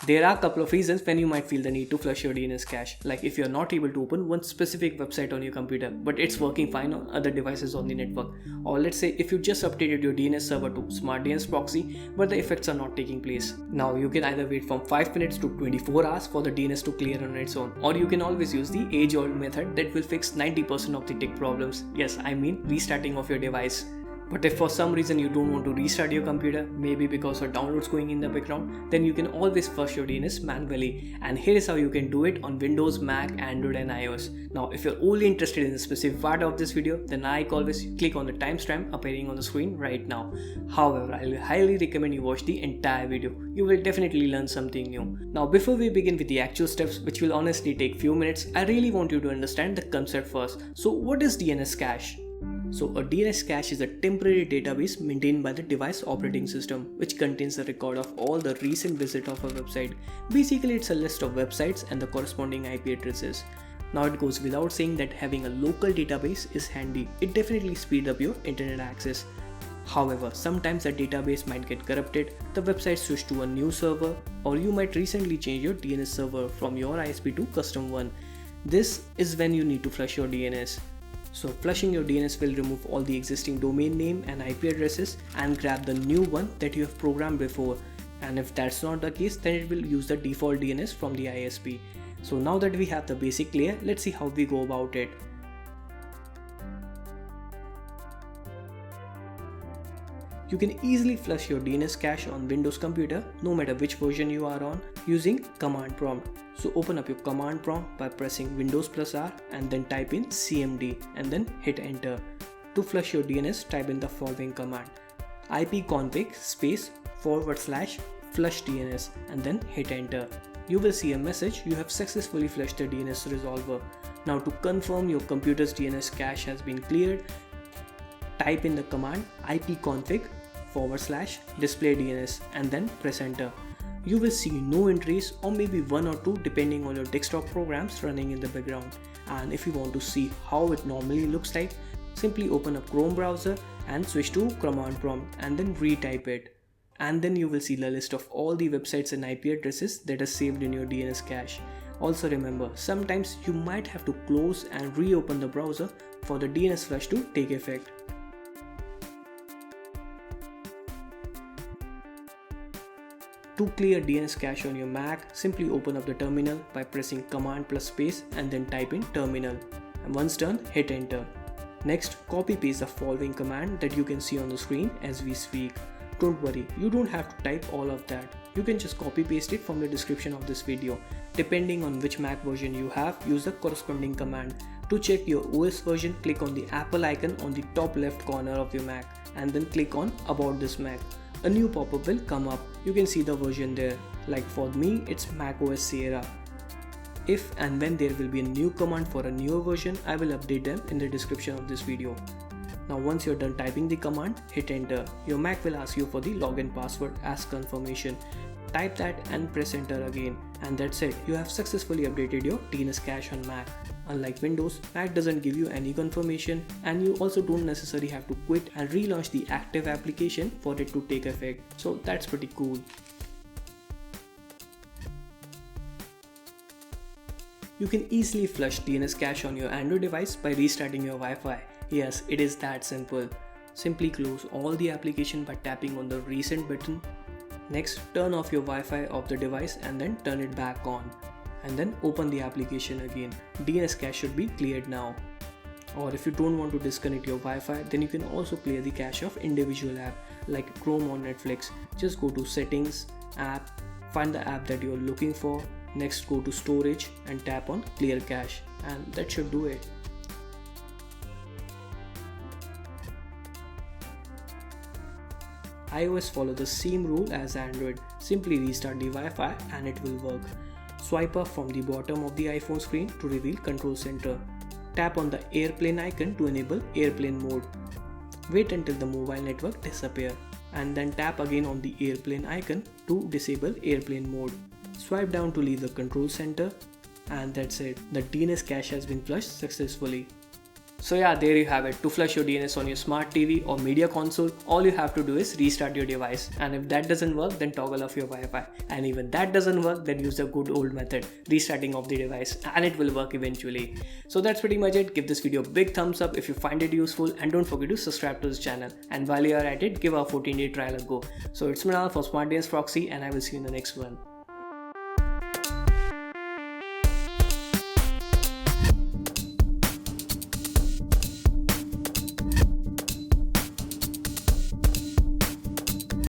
There are a couple of reasons when you might feel the need to flush your DNS cache, like if you're not able to open one specific website on your computer but it's working fine on other devices on the network, or let's say if you just updated your DNS server to Smart DNS Proxy but the effects are not taking place. Now you can either wait from 5 minutes to 24 hours for the DNS to clear on its own, or you can always use the age-old method that will fix 90% of the tech problems. Yes, I mean restarting of your device. But if for some reason you don't want to restart your computer, maybe because your download's going in the background, then you can always flush your DNS manually. And here is how you can do it on Windows, Mac, Android and iOS. Now if you're only interested in a specific part of this video, then I always click on the timestamp appearing on the screen right now. However, I will highly recommend you watch the entire video. You will definitely learn something new. Now before we begin with the actual steps, which will honestly take few minutes, I really want you to understand the concept first. So what is DNS cache? So a DNS cache is a temporary database maintained by the device operating system, which contains a record of all the recent visits of a website. Basically, it's a list of websites and the corresponding IP addresses. Now it goes without saying that having a local database is handy. It definitely speeds up your internet access. However, sometimes the database might get corrupted, the website switch to a new server, or you might recently change your DNS server from your ISP to custom one. This is when you need to flush your DNS. So flushing your DNS will remove all the existing domain name and IP addresses and grab the new one that you have programmed before. And if that's not the case, then it will use the default DNS from the ISP. So now that we have the basic clear, let's see how we go about it. You can easily flush your DNS cache on Windows computer, no matter which version you are on, using command prompt. So open up your command prompt by pressing Windows +R and then type in cmd and then hit enter. To flush your DNS, type in the following command: ipconfig //flushdns and then hit enter. You will see a message: you have successfly flushed the DNS resolver. Now to confirm your computer's DNS cache has been cleared, type in the command ipconfig /displaydns and then press enter. You will see no entries, or maybe one or two depending on your desktop programs running in the background. And if you want to see how it normally looks like, simply open up Chrome browser and switch to command prompt and then retype it. And then you will see the list of all the websites and IP addresses that are saved in your DNS cache. Also remember, sometimes you might have to close and reopen the browser for the DNS flush to take effect. To clear DNS cache on your Mac, simply open up the terminal by pressing Command +space and then type in terminal. And once done, hit enter. Next, copy paste the following command that you can see on the screen as we speak. Don't worry, you don't have to type all of that. You can just copy paste it from the description of this video. Depending on which Mac version you have, use the corresponding command. To check your OS version, click on the Apple icon on the top left corner of your Mac and then click on About this Mac. A new pop-up will come up. You can see the version there. Like for me, it's macOS Sierra. If and when there will be a new command for a newer version, I will update them in the description of this video. Now once you're done typing the command, hit enter. Your Mac will ask you for the login password as confirmation. Type that and press enter again. And that's it. You have successfully updated your DNS cache on Mac. Unlike Windows, Mac doesn't give you any confirmation, and you also don't necessarily have to quit and relaunch the active application for it to take effect. So that's pretty cool. You can easily flush DNS cache on your Android device by restarting your Wi-Fi. Yes, it is that simple. Simply close all the application by tapping on the reset button. Next, turn off your Wi-Fi of the device and then turn it back on. And then open the application again. DNS cache should be cleared now. Or if you don't want to disconnect your Wi-Fi, then you can also clear the cache of individual app like Chrome or Netflix. Just go to settings, app, find the app that you're looking for. Next, go to storage and tap on clear cache, and that should do it. iOS follow the same rule as Android. Simply restart the Wi-Fi and it will work. Swipe up from the bottom of the iPhone screen to reveal Control Center. Tap on the airplane icon to enable airplane mode. Wait until the mobile network disappears, and then tap again on the airplane icon to disable airplane mode. Swipe down to leave the Control Center, and that's it. The DNS cache has been flushed successfully. So yeah, there you have it. To flush your DNS on your smart TV or media console, all you have to do is restart your device. And if that doesn't work, then toggle off your Wi-Fi. And even that doesn't work, then use the good old method, restarting of the device, and it will work eventually. So that's pretty much it. Give this video a big thumbs up if you find it useful, and don't forget to subscribe to this channel. And while you are at it, give our 14-day trial a go. So it's Manal for Smart DNS Proxy, and I will see you in the next one.